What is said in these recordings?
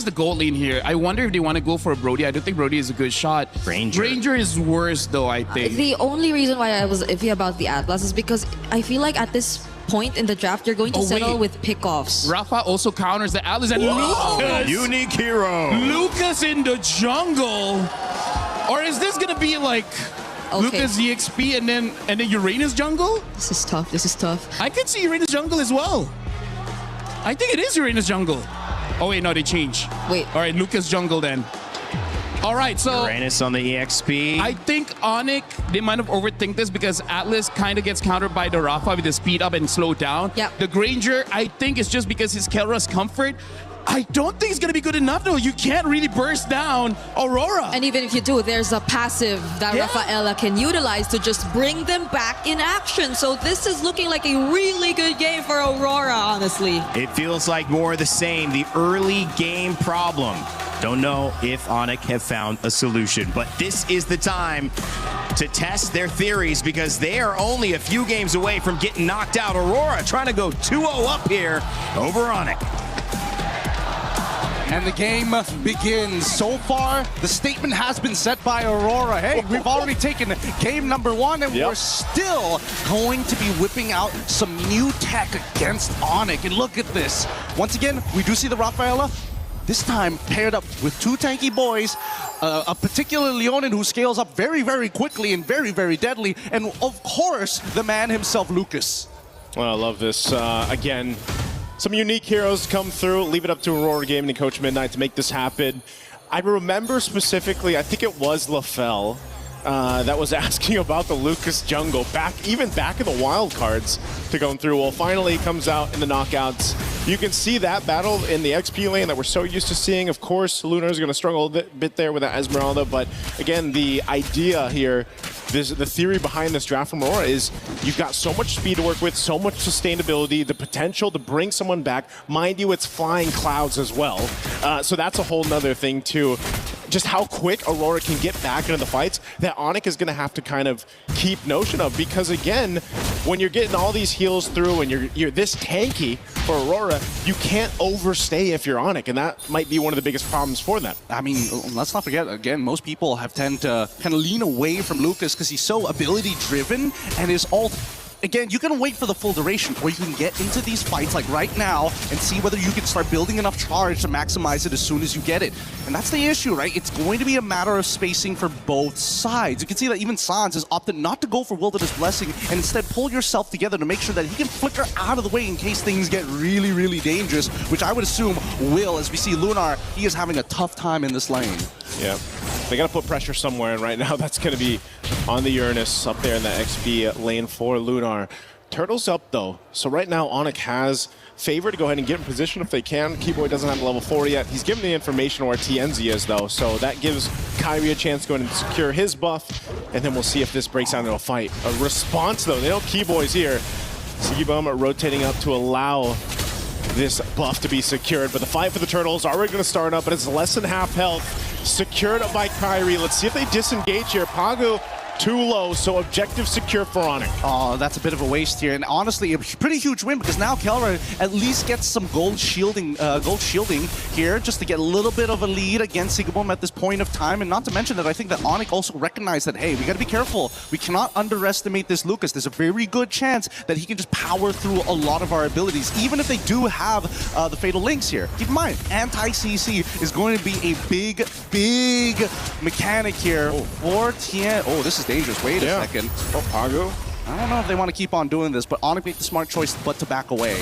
the gold lane here. I wonder if they want to go for a Brody. I don't think Brody is a good shot. Ranger is worse, though, I think. The only reason why I was iffy about the Atlas is because I feel like at this point in the draft, you're going to settle with pickoffs. Rafa also counters the Atlas and Lucas. Unique hero. Lucas in the jungle. Or is this going to be like Lucas EXP and then Uranus jungle? This is tough. This is tough. I could see Uranus jungle as well. I think it is Uranus jungle. Oh, wait, no, they change. Wait. All right, Lucas jungle then. All right, so Uranus on the EXP. I think ONIC, they might have overthink this because Atlas kind of gets countered by the Rafa with the speed up and slow down. Yep. The Granger, I think it's just because his Kelra's comfort. I don't think it's going to be good enough, though. You can't really burst down Aurora. And even if you do, there's a passive that Rafaela can utilize to just bring them back in action. So this is looking like a really good game for Aurora, honestly. It feels like more of the same, the early game problem. Don't know if ONIC have found a solution, but this is the time to test their theories because they are only a few games away from getting knocked out. Aurora trying to go 2-0 up here over ONIC. And the game begins. So far, the statement has been set by Aurora. Hey, we've already taken game number 1, and we're still going to be whipping out some new tech against ONIC. And look at this. Once again, we do see the Rafaela, this time paired up with 2 tanky boys, a particular Leonin who scales up very, very quickly and very, very deadly, and of course, the man himself, Lucas. Well, I love this. Again, some unique heroes come through, leave it up to Aurora Gaming and Coach Midnight to make this happen. I remember specifically, I think it was LaFell that was asking about the Lucas jungle, even back in the wild cards to going through. Well, finally it comes out in the knockouts. You can see that battle in the XP lane that we're so used to seeing. Of course, Lunar is going to struggle a bit there with that Esmeralda, but again, the idea here, the theory behind this draft from Aurora is you've got so much speed to work with, so much sustainability, the potential to bring someone back. Mind you, it's flying clouds as well. So that's a whole nother thing too. Just how quick Aurora can get back into the fights that ONIC is going to have to kind of keep notion of, because again, when you're getting all these heals through and you're this tanky for Aurora, you can't overstay if you're ONIC, and that might be one of the biggest problems for them. I mean, let's not forget, again, most people tend to kind of lean away from Lucas because he's so ability-driven, and his ult, again, you can wait for the full duration, or you can get into these fights like right now and see whether you can start building enough charge to maximize it as soon as you get it. And that's the issue, right? It's going to be a matter of spacing for both sides. You can see that even Sans has opted not to go for Wilderness Blessing and instead pull yourself together to make sure that he can flicker out of the way in case things get really, really dangerous, which I would assume will, as we see Lunar, he is having a tough time in this lane. Yeah, they got to put pressure somewhere, and right now that's going to be on the Uranus up there in the XP lane for Lunar. Turtle's up though, so right now ONIC has favor to go ahead and get in position if they can. Keyboy doesn't have level 4 yet. He's given the information where TNZ is though, so that gives Kyrie a chance to go ahead and secure his buff, and then we'll see if this breaks out into a fight. A response though, they know Keyboy's here. Sigibum rotating up to allow this buff to be secured, but the fight for the Turtles already going to start up, but it's less than half health. Secured up by Kyrie. Let's see if they disengage here. Pagu too low, so objective secure for ONIC. Oh, that's a bit of a waste here, and honestly, a pretty huge win because now Kelra at least gets some gold shielding here just to get a little bit of a lead against Sigibum at this point of time, and not to mention that I think that ONIC also recognized that, hey, we got to be careful. We cannot underestimate this Lucas. There's a very good chance that he can just power through a lot of our abilities, even if they do have the Fatal Links here. Keep in mind, anti-CC is going to be a big mechanic here for Tien. Oh, this is dangerous. Wait a second. Oh, Pagu. I don't know if they want to keep on doing this, but ONIC made the smart choice but to back away.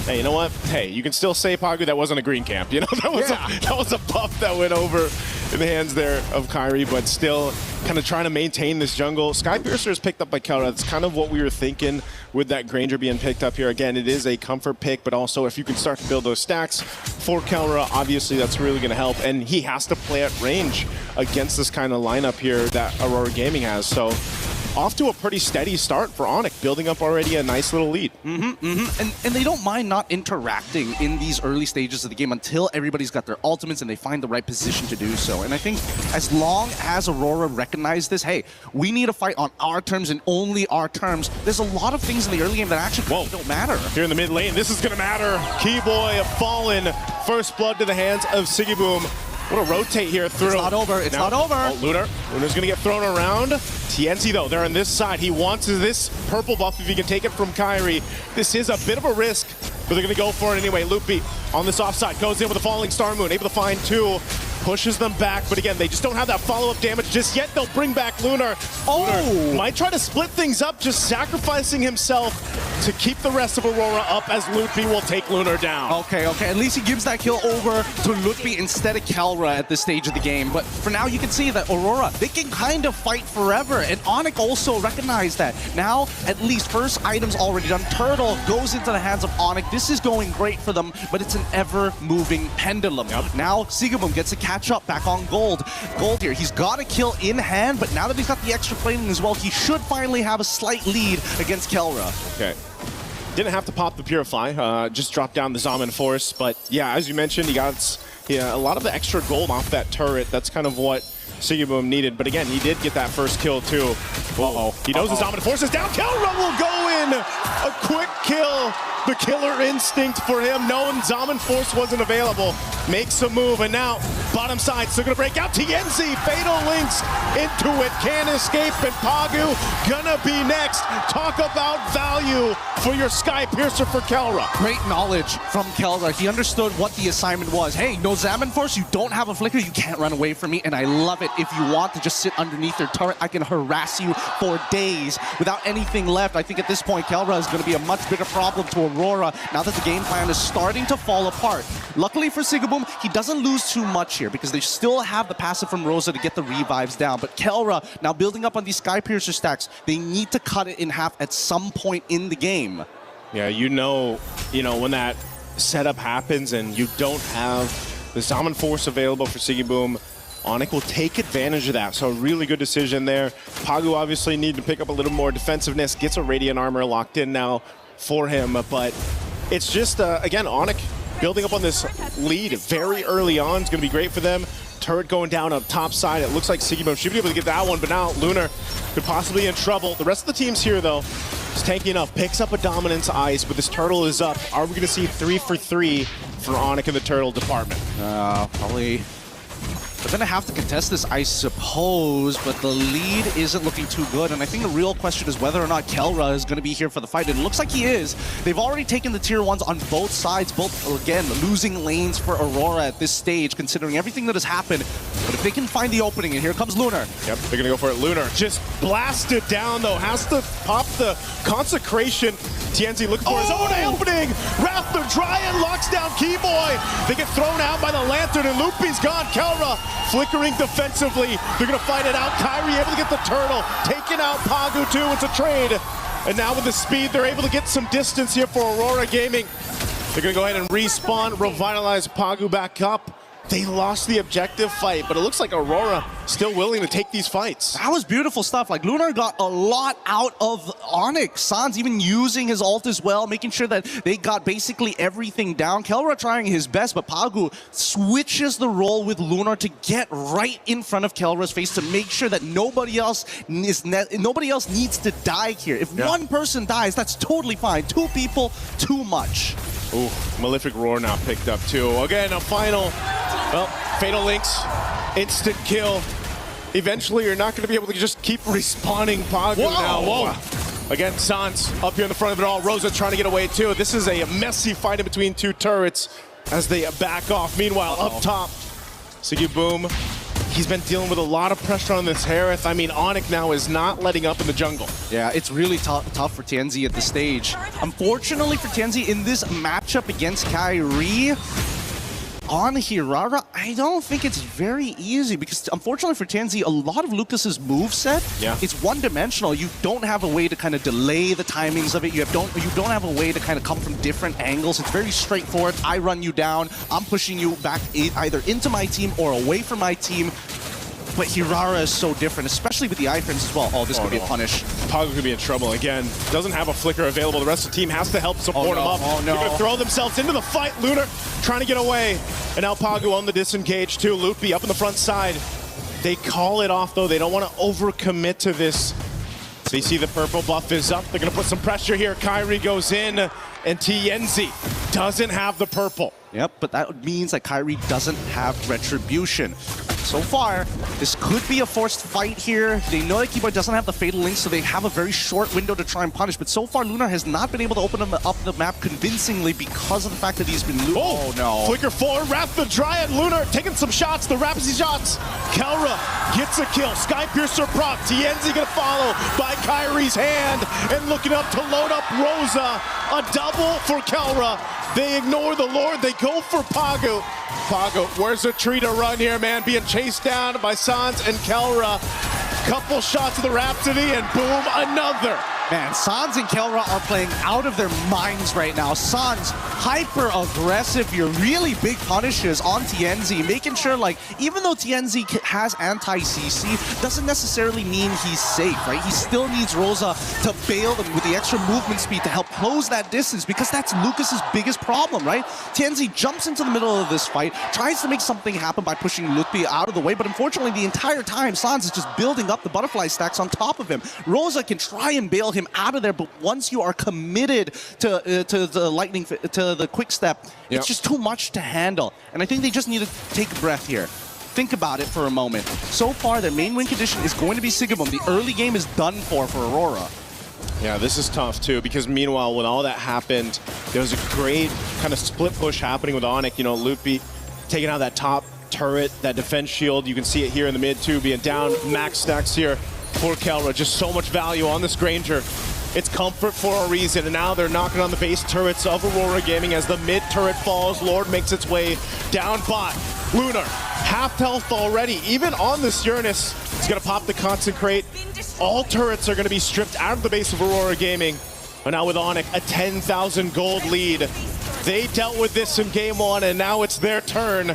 Hey, you know what? Hey, you can still say, Pagu, that wasn't a green camp. You know, that was a buff that went over in the hands there of Kyrie, but still kind of trying to maintain this jungle. Skypiercer is picked up by Kelra. That's kind of what we were thinking with that Granger being picked up here. Again, it is a comfort pick, but also if you can start to build those stacks for Kelra, obviously that's really going to help. And he has to play at range against this kind of lineup here that Aurora Gaming has. So off to a pretty steady start for ONIC, building up already a nice little lead. And they don't mind not interacting in these early stages of the game until everybody's got their ultimates and they find the right position to do so. And I think as long as Aurora recognize this, hey, we need to fight on our terms and only our terms, there's a lot of things in the early game that actually don't matter. Here in the mid lane, this is going to matter. Keyboy fallen. First blood to the hands of Sigiboom. What a rotate here through. It's not over. It's not over. Oh, Lunar's going to get thrown around. TNC, though, they're on this side. He wants this purple buff if he can take it from Kyrie. This is a bit of a risk, but they're going to go for it anyway. Loopy on this offside goes in with a falling Star Moon, able to find two. Pushes them back, but again, they just don't have that follow-up damage just yet. They'll bring back Lunar. Lunar might try to split things up, just sacrificing himself to keep the rest of Aurora up as Lutfi will take Lunar down. Okay. At least he gives that kill over to Lutfi instead of Kelra at this stage of the game. But for now, you can see that Aurora, they can kind of fight forever. And ONIC also recognized that. Now, at least first item's already done. Turtle goes into the hands of ONIC. This is going great for them, but it's an ever-moving pendulum. Now, Sigiboom gets a catch up back on Gold. Gold here, he's got a kill in hand, but now that he's got the extra plating as well, he should finally have a slight lead against Kelra. Okay. Didn't have to pop the Purify, just dropped down the Zaman Force, but yeah, as you mentioned, he got a lot of the extra gold off that turret. That's kind of what Sigiboom needed, but again, he did get that first kill too. He knows the Zaman Force is down. Kelra will go in! A quick kill. The killer instinct for him, knowing Zaman Force wasn't available. Makes a move, and now bottom side still gonna break out. TNC, Fatal Links into it, can't escape, and Pagu gonna be next. Talk about value for your Sky Piercer for Kelra. Great knowledge from Kelra. He understood what the assignment was. Hey, no Zaman Force, you don't have a flicker, you can't run away from me, and I love it. If you want to just sit underneath their turret, I can harass you for days without anything left. I think at this point, Kelra is gonna be a much bigger problem to Aurora now that the game plan is starting to fall apart. Luckily for Sigiboom, he doesn't lose too much here because they still have the passive from Rosa to get the revives down. But Kelra, now building up on these Sky Piercer stacks, they need to cut it in half at some point in the game. Yeah, you know when that setup happens and you don't have the Zaman Force available for Sigiboom, ONIC will take advantage of that. So a really good decision there. Pagu obviously needed to pick up a little more defensiveness, gets a Radiant Armor locked in now for him, but it's just, again, ONIC building up on this lead very early on. It's going to be great for them. Turret going down up top side. It looks like Sigiboom should be able to get that one, but now Lunar could possibly be in trouble. The rest of the teams here, though, is tanky enough. Picks up a Dominance Ice, but this Turtle is up. Are we going to see 3 for 3 for ONIC in the Turtle department? Probably. They're going to have to contest this, I suppose, but the lead isn't looking too good, and I think the real question is whether or not Kelra is going to be here for the fight, and it looks like he is. They've already taken the tier 1s on both sides, both, again, losing lanes for Aurora at this stage, considering everything that has happened. But if they can find the opening, and here comes Lunar. Yep, they're going to go for it. Lunar just blasted down, though. Has to pop the Consecration. TNC looking for his own opening. Wrath the Dryad locks down Keyboy. They get thrown out by the Lantern, and Loopy's gone. Kelra flickering defensively. They're going to fight it out. Kyrie able to get the Turtle. Taking out Pagu, too. It's a trade. And now with the speed, they're able to get some distance here for Aurora Gaming. They're going to go ahead and respawn, revitalize Pagu back up. They lost the objective fight, but it looks like Aurora still willing to take these fights. That was beautiful stuff. Like, Lunar got a lot out of ONIC. Sans even using his ult as well, making sure that they got basically everything down. Kelra trying his best, but Pagu switches the role with Lunar to get right in front of Kelra's face to make sure that nobody else needs to die here. If one person dies, that's totally fine. 2 people, too much. Ooh, Malefic Roar now picked up too. Again, a final, well, Fatal Links, instant kill. Eventually, you're not going to be able to just keep respawning Pagu now. Whoa. Again, Sans up here in the front of it all. Rosa trying to get away too. This is a messy fight in between 2 turrets as they back off. Meanwhile, up top, Sigiboom, he's been dealing with a lot of pressure on this Harith. I mean, ONIC now is not letting up in the jungle. Yeah, it's really tough for TNZ at this stage. Unfortunately for TNZ, in this matchup against Kyrie, on Hirara, I don't think it's very easy because unfortunately for TNZ, a lot of Lucas's moveset, it's one-dimensional. You don't have a way to kind of delay the timings of it. You don't have a way to kind of come from different angles. It's very straightforward. I run you down. I'm pushing you back either into my team or away from my team. but Hirara is so different, especially with the iframes as well. Oh, this could be a punish. Pagu could be in trouble again. Doesn't have a flicker available. The rest of the team has to help support him up. Oh, no. They're going to throw themselves into the fight. Lunar trying to get away. And now Pagu on the disengage too. Loopy up in the front side. They call it off though. They don't want to overcommit to this. They see the purple buff is up. They're going to put some pressure here. Kairi goes in, and Tienzi doesn't have the purple. Yep, but that means that Kairi doesn't have Retribution. So far, this could be a forced fight here. They know that Keyboard doesn't have the Fatal Link, so they have a very short window to try and punish. But so far, Lunar has not been able to open up the map convincingly because of the fact that he's been Oh no. Flicker forward, Wrath the Dryad, Lunar taking some shots, the Rapsy shots. Kelra gets a kill, Sky Piercer proc, Tienzi gonna follow by Kairi's hand, and looking up to load up Rosa. A double for Kelra. They ignore the Lord, they go for Pagu. Pagu, where's the tree to run here, man? Being chased down by Sans and Kelra. Couple shots of the Rhapsody, and boom, another. Man, Sans and Kelra are playing out of their minds right now. Sans, hyper-aggressive here, really big punishes on Tienzi, making sure, like, even though Tienzi has anti-CC, doesn't necessarily mean he's safe, right? He still needs Rosa to bail them with the extra movement speed to help close that distance, because that's Lucas's biggest problem, right? Tienzi jumps into the middle of this fight, tries to make something happen by pushing Lutfi out of the way, but unfortunately, the entire time, Sans is just building up the butterfly stacks on top of him. Rosa can try and bail him out of there, but once you are committed to the lightning, to the quick step, it's just too much to handle. And I think they just need to take a breath here. Think about it for a moment. So far, their main win condition is going to be Sigabum. The early game is done for Aurora. Yeah, this is tough too, because meanwhile, when all that happened, there was a great kind of split push happening with ONIC. You know, Loopy taking out that top turret, that defense shield. You can see it here in the mid too, being down max stacks here for Kelra. Just so much value on this Granger. It's comfort for a reason, and now they're knocking on the base turrets of Aurora Gaming as the mid turret falls. Lord makes its way down bot. Lunar, half health already. Even on this Uranus, he's gonna pop the Consecrate. All turrets are gonna be stripped out of the base of Aurora Gaming. And now with ONIC, a 10,000 gold lead. They dealt with this in game one, and now it's their turn.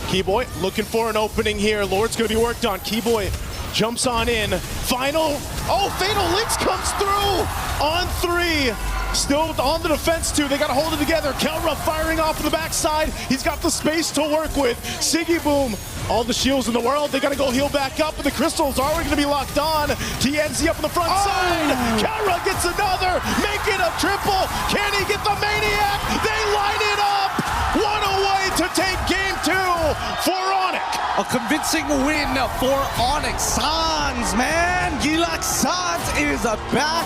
Keyboy looking for an opening here. Lord's gonna be worked on. Keyboy jumps on in. Final. Oh, Fatal Links comes through on 3. Still on the defense too. They got to hold it together. Kelra firing off of the backside. He's got the space to work with. Siggy Boom. All the shields in the world. They got to go heal back up, but the crystals are already going to be locked on. TNZ up on the front side. Kelra gets another. Make it a triple. Can he get the Maniac? They line it up. What a way to take game 2 for ONIC. A convincing win for ONIC. Sans, man. Gilak Sans is back.